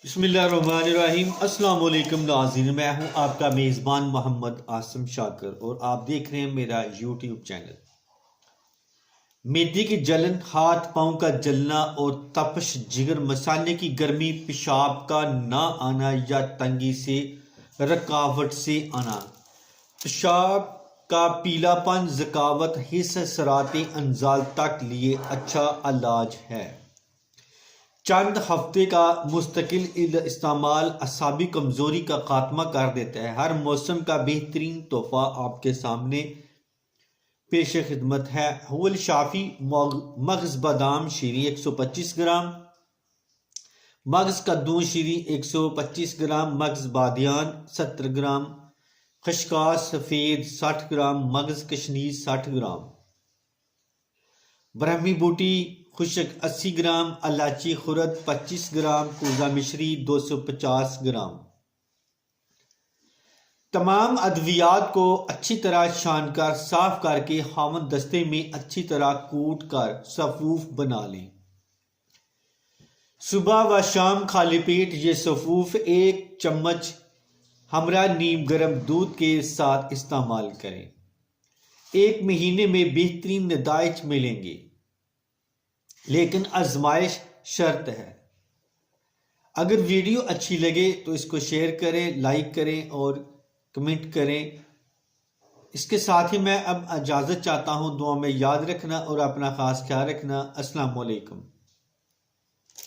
बिस्मिल्लाहिर्रहमानिर्रहीम। अस्सलाम वालेकुम नाज़रीन, मैं हूं आपका मेज़बान मोहम्मद आसिम शाकर और आप देख रहे हैं मेरा यूट्यूब चैनल। मैदे की जलन, हाथ पाँव का जलना और तपश, जिगर, मसाले की गर्मी, पेशाब का ना आना या तंगी से रुकावट से आना, पेशाब का पीलापन, ज़कावत, हिस्स, सराते अंजाल तक लिए अच्छा इलाज है। चंद हफ्ते का मुस्तकिल इस्तेमाल असाबी कमज़ोरी का खात्मा कर देता है। हर मौसम का बेहतरीन तोहफा आपके सामने पेश खिदमत है। हुल शाफी मगज़ बादाम शीरी 125 ग्राम, मगज़ कद्दू शीरी 125 ग्राम, मगज़ बादियान 70 ग्राम, खशकास सफ़ेद 60 ग्राम, मगज़ कशनीज 60 ग्राम, ब्रह्मी बूटी खुशक 80 ग्राम, इलायची खुरद 25 ग्राम, कूजा मिश्री 250 ग्राम। तमाम अद्वियात को अच्छी तरह छानकर साफ करके हामद दस्ते में अच्छी तरह कूट कर सफूफ बना लें। सुबह व शाम खाली पेट ये सफूफ 1 चम्मच हमरा नीम गर्म दूध के साथ इस्तेमाल करें। 1 महीने में बेहतरीन नताइज मिलेंगे, लेकिन आजमाइश शर्त है। अगर वीडियो अच्छी लगे तो इसको शेयर करें, लाइक करें और कमेंट करें। इसके साथ ही मैं अब इजाज़त चाहता हूँ। दुआ में याद रखना और अपना ख़ास ख्याल रखना। अस्सलाम वालेकुम।